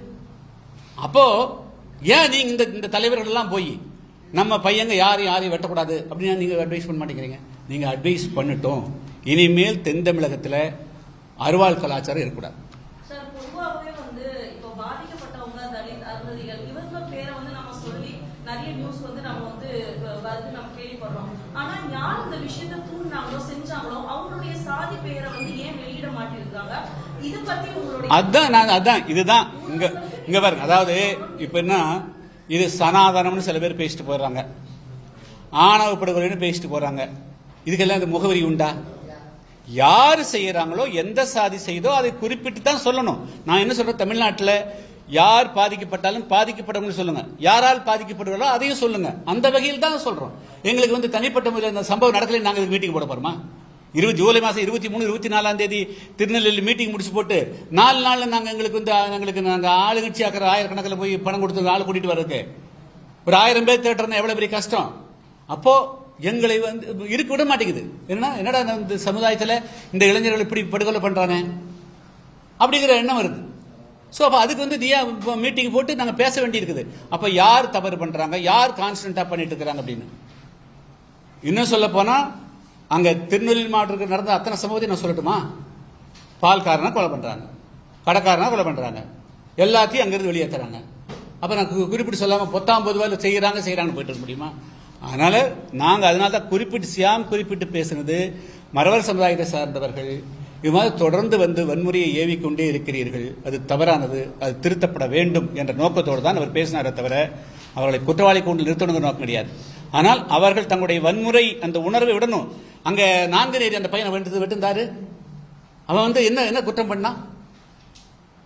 அப்போ ஏன் நீங்க இந்த தலைவர்கள் எல்லாம் போய் நம்ம பையங்க யாரையும் வெட்டக்கூடாது அப்படின்னு நீங்க அட்வைஸ் பண்ண மாட்டேங்கிறீங்க? நீங்க அட்வைஸ் பண்ணிட்டோம். இனிமேல் தென் தமிழகத்தில் அருவாள் கலாச்சாரம் இருக்கக்கூடாது. சார், பொதுவாகவே வந்து இப்போ பாதிக்கப்பட்டவங்க தலித் அருந்ததிகள் இவங்க பேரை வந்து நம்ம சொல்லி நிறைய நியூஸ் வந்து நம்ம வந்து வருது, நம்ம கேள்விப்படுறோம். ஆனா யார் இந்த விஷயத்தை தூண்டினாங்களோ செஞ்சாங்களோ அவங்களுடைய சாதி பெயரை வந்து ஏன் வெளியிட மாட்டேங்கிறாங்க? இது பத்தி உங்களுடைய அதான் இதுதான் இங்க பாருங்க. அதாவது இப்ப என்ன, இது சனாதனம்னு சில பேர் பேசிட்டு போறாங்க, ஆணவ படுகொலைன்னு பேசிட்டு போறாங்க. இதுக்கெல்லாம் இந்த முகவரி உண்டா? யாரு செய்யறாங்களோ, எந்த சாதி செய்தோ அதை குறிப்பிட்டு தான் சொல்லணும். நான் என்ன சொல்றேன், தமிழ்நாட்டில் யார் பாதிக்கப்பட்டாலும் பாதிக்கப்பட்டவங்க சொல்லுங்க, யாரால் பாதிக்கப்படுறாங்களோ அதையும் சொல்லுங்க. அந்த வகையில் தான் சொல்றோம். எங்களுக்கு வந்து தனிப்பட்ட முறையில் இந்த சம்பவம் நடக்கல, நாங்க மீட்டிங் போட போறோமா? ஜூலை மாசம் 23, 24ஆம் தேதி திருநெல்வேலி மீட்டிங் முடிச்சு போட்டு 4 நாள்ல நாங்க எங்களுக்கு ஆளுங்கட்சி ஆக்கிற ஆயிரக்கணக்கில் போய் பணம் கொடுத்து ஆள் கூட்டிட்டு வர்றதுக்கு ஒரு 1000 பேர் தேட்டர்னா எவ்வளவு பெரிய கஷ்டம். அப்போ எங்களை வந்து இருக்க விட மாட்டேங்குது. என்னடா இந்த சமுதாயத்தில் இந்த இளைஞர்கள் இப்படி படுகொலை பண்றானே அப்படிங்கிற எண்ணம் வருது. ஸோ அப்போ அதுக்கு வந்து மீட்டிங் போட்டு நாங்கள் பேச வேண்டியிருக்குது. அப்போ யார் தவறு பண்றாங்க, யார் கான்ஸ்டன்டா பண்ணிட்டு இருக்கிறாங்க அப்படின்னு. இன்னும் சொல்ல போனா அங்க திருநெல்வேலி மாவட்டத்தில் நடந்த அத்தனை சம்பவத்தை நான் சொல்லட்டுமா? பால்காரனா கொலை பண்றாங்க, கடைக்காரனா கொலை பண்றாங்க, எல்லாத்தையும் அங்கிருந்து வெளியேற்றுறாங்க. அப்ப நான் குறிப்பிட்டு சொல்லாம 19 ரூபாயில் செய்யறாங்கன்னு போயிட்டு இருக்க முடியுமா? அதனால நாங்க அதனால தான் குறிப்பிட்டு பேசுனது, மறவர் சமுதாயத்தை சார்ந்தவர்கள் இது மாதிரி தொடர்ந்து வந்து வன்முறையை ஏவிக்கொண்டே இருக்கிறீர்கள், அது தவறானது, அது திருத்தப்பட வேண்டும் என்ற நோக்கத்தோடு தான் அவர் பேசினாரே தவிர அவர்களை குற்றவாளி கொண்டு நிறுத்தணுங்கிற நோக்கம் கிடையாது. ஆனால் அவர்கள் தங்களுடைய வன்முறை அந்த உணர்வை விடணும். அங்க 4 நேரி அந்த பையனை வெட்டுந்தாரு, அவன் வந்து என்ன குற்றம் பண்ணா?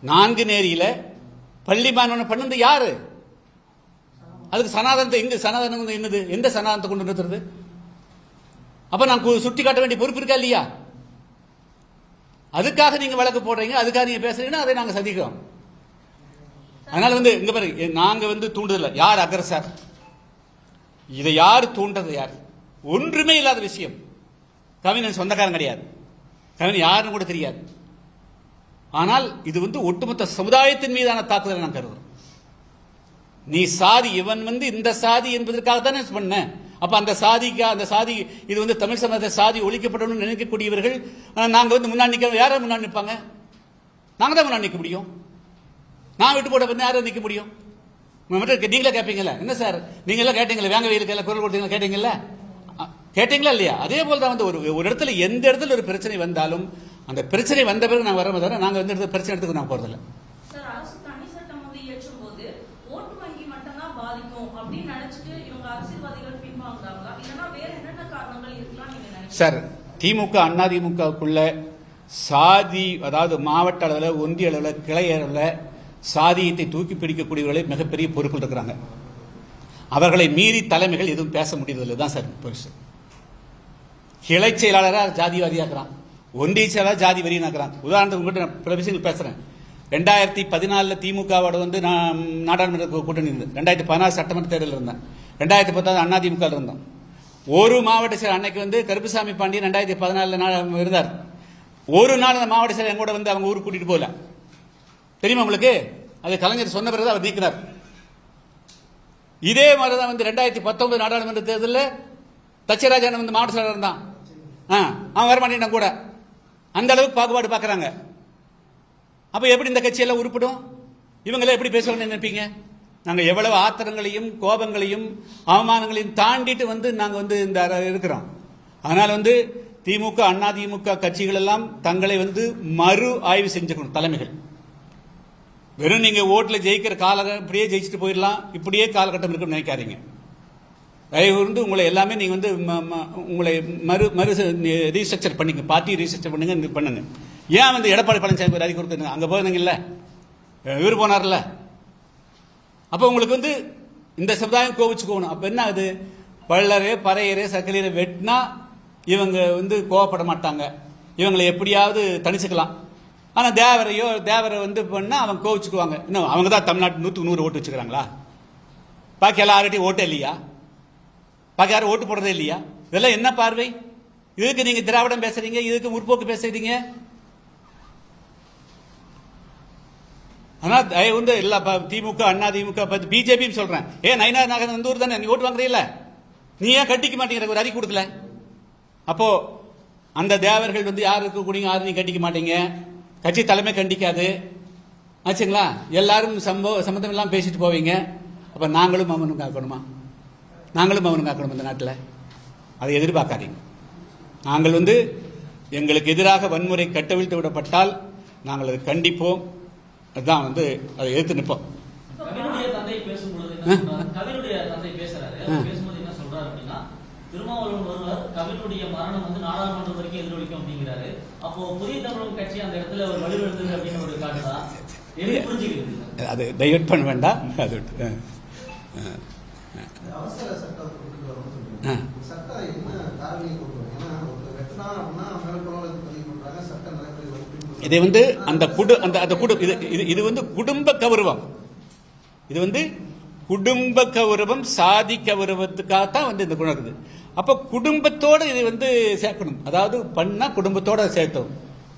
4 நேரியில பள்ளி மாணவனை பண்ணது யாரு? அதுக்கு சனாதனத்தை சனாதனம் என்னது? எந்த சனாதனத்தை கொண்டு நிறுத்துறது? அப்ப நான் சுட்டி காட்ட வேண்டிய பொறுப்பு இருக்கா இல்லையா? அதுக்காக நீங்க வழக்கு போடுறீங்க, அதுக்காக நீங்க பேசுறீங்கன்னா அதை நாங்க சந்திக்கிறோம். அதனால வந்து இங்க பாருங்க, நாங்க வந்து தூண்டுதல யார் அக்ரஸர், இதை யார் தூண்டது, யார்? ஒன்றுமே இல்லாத விஷயம். கவிஞன் சொந்தக்காரன் கிடையாது, கவிஞன் யாருன்னு கூட தெரியாது. ஆனால் இது வந்து ஒட்டுமொத்த சமுதாயத்தின் மீதான தாக்குதல் நான் கருதுறேன். நீ சாதி, இவன் வந்து இந்த சாதி என்பதற்காக தானே பண்ண. அப்ப அந்த சாதி இது வந்து தமிழ் சமூகத்தை சாதி ஒழிக்கப்படணும்னு நினைக்கக்கூடியவர்கள் நாங்க வந்து முன்னாடி நிக்க, யாரும் முன்னாடி நிற்பாங்க? நாங்க தான் முன்னாடி நிற்க முடியும். நான் விட்டு போட பண்ண யாரும் நிற்க முடியும்? நீங்களே கேட்பீங்கல்ல, என்ன சார் நீங்க எல்லாம் கேட்டீங்களா, வேங்க வெயிலுக்கு குரல் கொடுத்தீங்களா, கேட்டீங்களா இல்லையா? அதே போல தான் வந்து ஒரு இடத்துல எந்த இடத்துல ஒரு பிரச்சனை வந்தாலும் அந்த பிரச்சனை வந்த பிறகு நாங்க வர தவிர நாங்க வந்து பிரச்சனை எடுத்துக்கு நான் போறதில்லை. சார், அரசு தனி சட்டம் வந்து இயற்றும் போது ஓட்டு வங்கி மட்டும்தான் பாதிக்கும் அப்படின்னு நினைச்சிட்டு இவங்க அரசியல்வாதிகள் பின்வாங்குறாங்களா, இல்லைன்னா வேற என்னென்ன காரணங்கள் இருக்கலாம் நீங்க நினைக்கிறீங்க? சார், திமுக அதிமுகக்குள்ள சாதி, அதாவது மாவட்ட அளவில், ஒன்றிய அளவில், கிளை அளவில் சாதியத்தை தூக்கி பிடிக்கக்கூடியவர்களை மிகப்பெரிய பொறுப்பில் இருக்கிறாங்க. அவர்களை மீறி தலைமைகள் எதுவும் பேச முடியறதில்லை தான் சார் பெருசு. கிளை செயலாளராக ஜாதிவாதியாக்குறான், ஒன்றிய செயலாளர் ஜாதி வரியாக்குறான். உதாரணத்துக்கு உங்கள்கிட்ட நான் பல விஷயங்கள் பேசுறேன். 2014 திமுகவோட வந்து நான் நாடாளுமன்ற கூட்டணி இருந்தேன். 2016 சட்டமன்ற தேர்தலில் இருந்தேன். 2019 அதிமுக இருந்தோம். ஒரு மாவட்ட செயலர் அன்னைக்கு வந்து கருப்புசாமி பாண்டியன் 2014 இருந்தார். ஒரு நாள் அந்த மாவட்ட செயலர் எங்கூட வந்து அவங்க ஊருக்கு கூட்டிட்டு போகல. தெரியுமா உங்களுக்கு? அது கலைஞர் சொன்ன பிறகு அவர் நீக்கிறார். இதே மாதிரிதான் வந்து 2019 நாடாளுமன்ற தேர்தலில் தச்சராஜன் வந்து மாவட்ட செயலர் இருந்தான். அவன் வரமாட்டேன் கூட. அந்த அளவுக்கு பாகுபாடு பார்க்கறாங்க. அப்ப எப்படி இந்த கட்சியெல்லாம் உருப்படும்? இவங்களே எப்படி பேசுவாங்கன்னு நினைப்பீங்க? நாங்க எவ்வளவு ஆத்திரங்களையும் கோபங்களையும் அவமானங்களையும் தாண்டிட்டு வந்து நாங்க வந்து இந்த இருக்கிறோம். அதனால வந்து திமுக அதிமுக கட்சிகள் எல்லாம் தங்களை வந்து மறு ஆய்வு செஞ்சுக்கணும். தலைமைகள் வெறும் நீங்க ஓட்டுல ஜெயிக்கிற காலகட்டம் இப்படியே ஜெயிச்சுட்டு போயிடலாம், இப்படியே காலகட்டம் இருக்குன்னு நினைக்காதீங்க. தயவு வந்து உங்களை எல்லாமே நீங்க வந்து உங்களை மறு ரீஸ்ட்ரக்சர் பண்ணிங்க, பார்ட்டி ரீஸ்ட்ரக்சர் பண்ணுங்க. ஏன் வந்து எடப்பாடி பழனிசாமி அறிக்கை கொடுத்து அங்க போயிருந்தீங்கல்ல, இவர் போனார்ல, அப்ப உங்களுக்கு வந்து இந்த சமுதாயம் கோவிச்சுக்கணும். அப்ப என்ன ஆகுது? பள்ளரே பறையரே சக்கரையரை வெட்டினா இவங்க வந்து கோவப்பட மாட்டாங்க, இவங்களை எப்படியாவது தனிச்சுக்கலாம். ஆனா தேவரை வந்து பண்ணா அவங்க கோவிச்சுக்குவாங்க. இன்னும் அவங்க தான் தமிழ்நாட்டு 100க்கு 100 ஓட்டு வச்சுக்கிறாங்களா? பாக்கி எல்லார்கிட்டையும் ஓட்டு இல்லையா? பாக்கி யாரும் ஓட்டு போடுறதே இல்லையா? இதெல்லாம் என்ன பார்வை? இதுக்கு நீங்க திராவிடம் பேசுறீங்க, இதுக்கு முற்போக்கு பேசுறீங்க. ஆனா தயவு வந்து எல்லா திமுக அதிமுக பிஜேபி சொல்றேன். நயினா நாகன் அந்த ஊர் தானே, நீ ஓட்டு வாங்குறீல்ல, நீ ஏன் கட்டிக்க மாட்டேங்கிற ஒரு அறிக்கை கொடுக்கல? அப்போ அந்த தேவர்கள் வந்து யாரு இருக்கக்கூடிய யாரும் நீ கட்டிக்க மாட்டீங்க, கட்சி தலைமை கண்டிக்காது ஆச்சுங்களா? எல்லாரும் சம்பந்தம் எல்லாம் பேசிட்டு போவீங்க. அப்ப நாங்களும் மௌனம் காக்கணுமா? நாங்களும் மௌனம் காக்கணும் இந்த நாட்டில்? அதை எதிர்பார்க்காதீங்க. நாங்கள் வந்து எங்களுக்கு எதிராக வன்முறை கட்டவிழ்த்து விடப்பட்டால் நாங்கள் அதை கண்டிப்போம். அதுதான் வந்து அதை எதிர்த்து நிற்போம். கவினுடைய தந்தை பேசும்போது என்ன சொல்றாரு அப்படின்னா, திருமாவளவன் ஒருவர் கவினுடைய மரணம் வந்து நாடாளுமன்றம் வரைக்கும் எதிரொலிக்கும் அப்படிங்கிறாரு. அப்போ புதிய தமிழகம் கட்சி அந்த இடத்துல ஒரு வலுவெடுத்தது அப்படின்னு ஒரு காட்டுதான். எப்படி புரிஞ்சுக்கிறது? அது டைவர்ட் பண்ண வேண்டாம். அது அவசர சட்டம் கொண்டு வரணும்னு சொல்றீங்க. சட்டம் என்ன காரணி கொண்டு வரும்? ஏன்னா ஒரு வெட்டினா அப்படின்னா மேல குழந்தை பதிவு பண்றாங்க, சட்டம் நடைமுறை இதை வந்து இது வந்து குடும்ப கௌரவம். இது வந்து குடும்ப கௌரவம், சாதி கௌரவத்துக்காகத்தான் வந்து இந்த குணம் இருக்குது. அப்ப குடும்பத்தோட இதை வந்து சேர்க்கணும். அதாவது பண்ணா குடும்பத்தோட சேர்த்தணும்.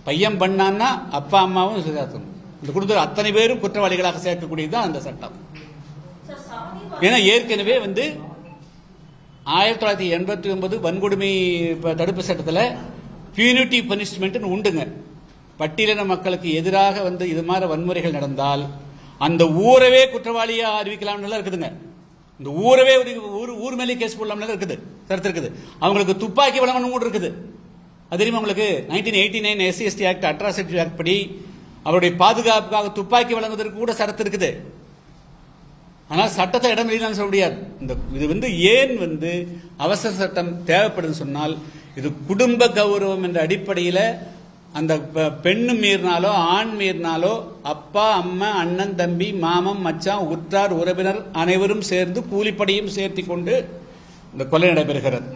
பையன் பண்ணான்னா அப்பா அம்மாவும் சேர்த்தணும். இந்த குடும்பத்தில் அத்தனை பேரும் குற்றவாளிகளாக சேர்க்கக்கூடியதுதான் அந்த சட்டம். ஏன்னா ஏற்கனவே வந்து 1989 வன்கொடுமை தடுப்பு சட்டத்தில் பியூனிட்டிவ் பனிஷ்மெண்ட் உண்டுங்க. பட்டியலின மக்களுக்கு எதிராக வந்து இது மாதிரி வன்முறைகள் நடந்தால் அந்த ஊரவே குற்றவாளியா அறிவிக்கலாம்னு இருக்குதுங்க. இந்த ஊரவே ஊர் மேலே கேஸ் போடலாம்னு இருக்குது, கருத்து இருக்குது. அவங்களுக்கு துப்பாக்கி வழங்கணும் கூட இருக்குது. அது தெரியுமா உங்களுக்கு? 1989 SC/ST ஆக்ட், அட்ராசிட்டி ஆக்ட் படி அவருடைய பாதுகாப்புக்காக துப்பாக்கி வழங்குவதற்கு கூட சரத்து இருக்குது. ஆனால் சட்டத்தை இடம் இல்லைன்னு சொல்ல முடியாது. இது வந்து ஏன் வந்து அவசர சட்டம் தேவைப்படுதுன்னு சொன்னால், இது குடும்ப கௌரவம் என்ற அடிப்படையில் அந்த பெண்ணு மீறினாலோ ஆண் மீறினாலோ அப்பா அம்மா அண்ணன் தம்பி மாமன் மச்சான் உற்றார் உறவினர் அனைவரும் சேர்ந்து கூலிப்படையும் சேர்த்தி கொண்டு இந்த கொலை நடைபெறுகிறது.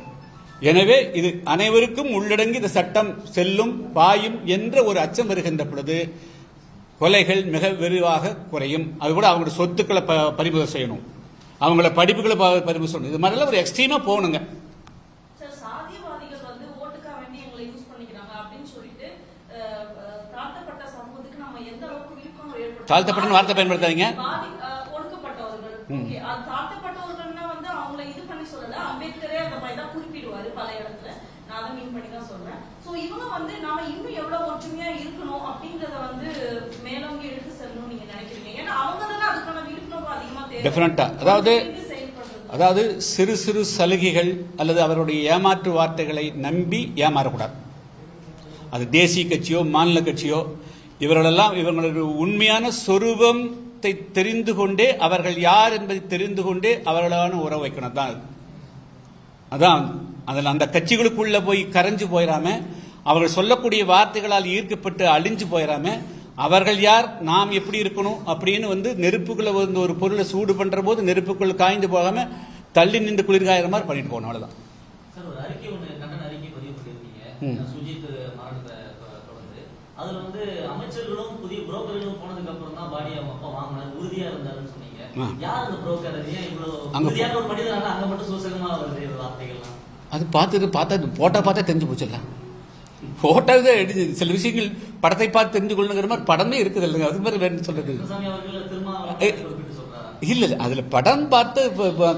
எனவே இது அனைவருக்கும் உள்ளடங்கி இந்த சட்டம் செல்லும் பாயும் என்ற ஒரு அச்சம் வருகின்ற பொழுது கொலைகள் மிக விரிவாக குறையும். அது கூட அவங்களோட சொத்துக்களை பறிமுதல் செய்யணும், அவங்கள படிப்புகளை பறிமுதல் செய்யணும். இது மாதிரிலாம் ஒரு எக்ஸ்ட்ரீமா போகணுங்க. சாதியவாதிகள் வந்து ஓட்டுக்காக வேண்டி எங்களை யூஸ் பண்ணிக்கிறாங்க அப்படின்னு சொல்லிட்டு தாழ்த்தப்பட்ட சமூகத்துக்கு நம்ம எந்த அளவுக்கு விழிப்புணர்வு ஏற்படுத்த, தாழ்த்தப்பட்ட வார்த்தை பயன்படுத்தாதீங்க. ஒடுக்கப்பட்டவர்கள், தாழ்த்தப்பட்டவர்கள்னா வந்து அவங்களை இது பண்ணி சொல்லல, அம்பேத்கரே அந்த மாதிரி தான் குறிப்பிடுவாரு பல இடத்துல. நான் அதை மீன் பண்ணி தான் சொல்றேன். சோ இவங்க வந்து நாம இன்னும் எவ்வளவு ஒற்றுமையா இருக்கணும் அப்படிங்கறத வந்து மேலோங்கி எடுத்து செல்லணும் நீங்க நினைக்கிறீங்க? ஏன்னா அவங்க தான் அதுக்கான விழிப்புணர்வு அதிகமா தேவை. டெஃபினட்டா. அதாவது சிறு சிறு சலுகைகள் அல்லது அவருடைய ஏமாற்று வார்த்தைகளை நம்பி ஏமாறக்கூடாது. அது தேசிய கட்சியோ மாநில கட்சியோ இவர்களெல்லாம் இவங்களுடைய உண்மையான சொரூபத்தை தெரிந்து கொண்டே, அவர்கள் யார் என்பதை தெரிந்து கொண்டே அவர்களான உறவு வைக்கணும் தான். அதான் அதில் அந்த கட்சிகளுக்குள்ள போய் கரைஞ்சு போயிடாம, அவர்கள் சொல்லக்கூடிய வார்த்தைகளால் ஈர்க்கப்பட்டு அழிஞ்சு போயிடாம, அவர்கள் யார், நாம் எப்படி இருக்கணும் அப்படின்னு வந்து நெருப்புக்குள்ள வந்து ஒரு பொருளை சூடு பண்ற போது நெருப்புக்குள்ள காய்ந்து போகாம தள்ளி நின்று குளிர்காயிற மாதிரி பண்ணிட்டு போகணும். அவ்வளவுதான். சார், ஒரு அறிக்கை ஒன்று கண்டன அறிக்கை பதிவு பண்ணியிருக்கீங்க சுஜித் மரணத்தை தொடர்ந்து. அதுல வந்து அமைச்சர்களும் புதிய புரோக்கர்களும் போனதுக்கு அப்புறம் தான் பாடி அவங்க அப்பா வாங்கினார், உறுதியா இருந்தாருன்னு சொன்னீங்க. யார் அந்த புரோக்கர்? ஏன் இவ்வளவு உறுதியான ஒரு மனிதனால அங்க மட்டும் சூசகமா வருது வார்த்தைகள்லாம்? அது போட்டா பார்த்தா தெரிஞ்சு போச்சுல்ல. போட்டோவே சில விஷயங்கள் படத்தை பார்த்து தெரிஞ்சு கொள்ளுங்கிற மாதிரி படமே இருக்குது இல்லைங்க. அது மாதிரி வேணும் சொல்றது இல்ல. அதுல படம் பார்த்து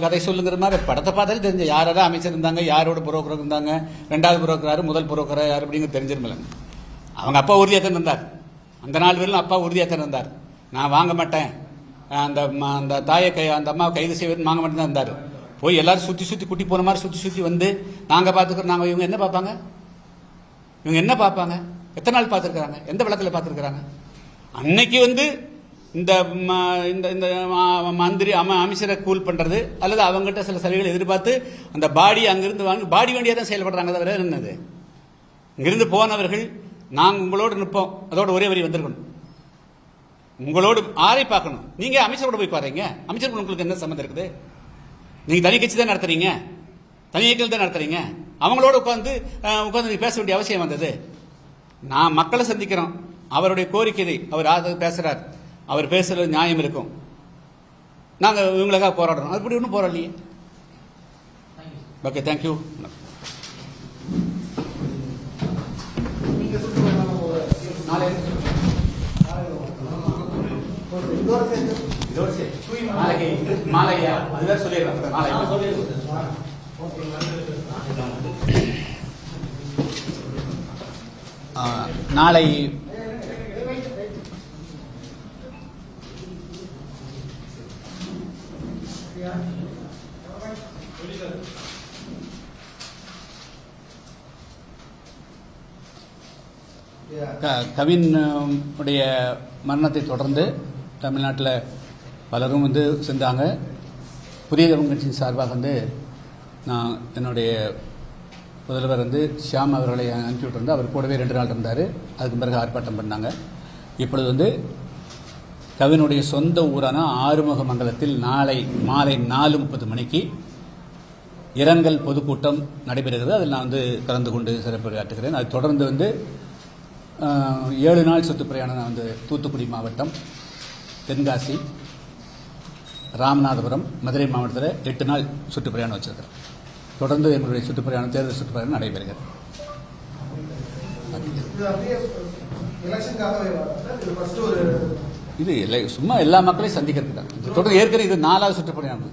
கதை சொல்லுங்கிற மாதிரி படத்தை பார்த்தாலே தெரிஞ்சு யாராவது அமைச்சர் இருந்தாங்க, யாரோட புரோக்கர் இருந்தாங்க, ரெண்டாவது புரோக்கர் யாரு, முதல் புரோக்கர் யாரு அப்படிங்கிறது தெரிஞ்சிருமில்ல. அவங்க அப்பா உறுதியாத்தான் இருந்தார். அந்த 4 பேரும் அப்பா உறுதியாத்தான் இருந்தார். நான் வாங்க மாட்டேன், அந்த தாயை அந்த அம்மாவை கைது செய்வது வாங்க மாட்டேன் தான் இருந்தார். போய் எல்லாரும் சுத்தி சுத்தி குட்டி போன மாதிரி சுத்தி சுத்தி வந்து நாங்க பாத்துக்கிறோம். நாங்க இவங்க என்ன பார்ப்பாங்க? இவங்க என்ன பார்ப்பாங்க? எத்தனை நாள் பார்த்துருக்காங்க? எந்த விளக்கில் பார்த்துருக்காங்க? அன்னைக்கு வந்து இந்த மந்திரி அமைச்சரை கூல் பண்றது அல்லது அவங்ககிட்ட சில சலுகைகள் எதிர்பார்த்து அந்த பாடி அங்கிருந்து வாங்கி பாடி வேண்டியா தான் செயல்படுறாங்க. தவிர என்னது, இங்கிருந்து போனவர்கள் நாங்கள் உங்களோடு நிற்போம், அதோட ஒரே வரி வந்திருக்கணும். உங்களோடு ஆரை பார்க்கணும். நீங்க அமைச்சரோட போய் பாருங்க. அமைச்சர் உங்களுக்கு என்ன சம்மந்தம் இருக்குது? நீங்க தனி கட்சி தான் நடத்துறீங்க, தனி இயக்கம் தான் நடத்துறீங்க. அவங்களோட உட்காந்து பேச வேண்டிய அவசியம் வந்தது. நான் மக்களை சந்திக்கிறோம், அவருடைய கோரிக்கை அவர் பேசுறார், அவர் பேசுறது நியாயம் இருக்கும். நாங்க இவங்களுக்காக போராடுறோம். அப்படி ஒன்றும் போராடலையே. Okay, thank you. நாளை கவின் உடைய மரணத்தை தொடர்ந்து தமிழ்நாட்டில் பலரும் வந்து சென்றாங்க. புதிய தமிழ் கட்சியின் சார்பாக வந்து நான் என்னுடைய முதல்வர் வந்து ஷியாம் அவர்களை அனுப்பிவிட்டு அவர் கூடவே 2 நாள் இருந்தார். அதுக்கு பிறகு ஆர்ப்பாட்டம் பண்ணாங்க. இப்பொழுது வந்து கவினுடைய சொந்த ஊரான ஆறுமுகமங்கலத்தில் நாளை மாலை 4:30 மணிக்கு இரங்கல் பொதுக்கூட்டம் நடைபெறுகிறது. அதில் நான் கலந்து கொண்டு சிறப்புரையாற்றுகிறேன். அது தொடர்ந்து 7 நாள் சுற்றுப்பிரயாணம் நான் தூத்துக்குடி மாவட்டம், தென்காசி, ராமநாதபுரம், மதுரை மாவட்டத்தில் 8 நாள் சுற்றுப்பிரயாணம் வச்சிருக்கிறேன். தொடர்ந்து எங்களுடைய சுற்றுப்பிரயாணம், தேர்தல் சுற்றுப்பிரயாணம் நடைபெறுகிறது. இது அப்படியே எலெக்ஷனுக்காகவே இது ஃபர்ஸ்ட் ஒரு இது சும்மா எல்லா மக்களையும் சந்திக்கிறது தான். தொடர்ந்து ஏற்கனவே இது 4வது சுற்றுப்பிரயாணம்.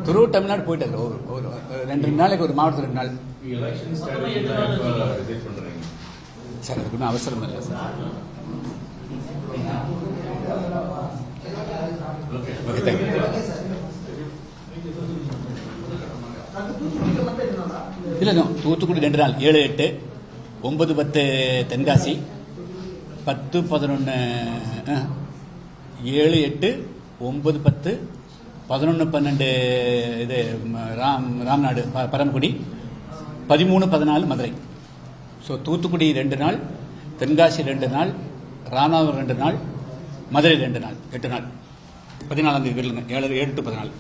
துரு தமிழ்நாடு போயிட்டு ஒரு 2 நாளைக்கு ஒரு மாவட்டத்தில் 2 நாள். சார் அதுக்கு ஒன்றும் அவசரம் இல்லை சார். Okay, thank you. இல்லை, தூத்துக்குடி 2 நாள், 7, 8, 9, 10 தென்காசி, 10, 11, 7, 8, 9, 10, 11, 12 இது ராம்நாடு பரமக்குடி, 13, 14 மதுரை. ஸோ தூத்துக்குடி 2 நாள், தென்காசி 2 நாள், ராமநாதபுரம் 2 நாள், மதுரை 2 நாள், 8 நாள். 14ஆம் தேதி 7 to 14.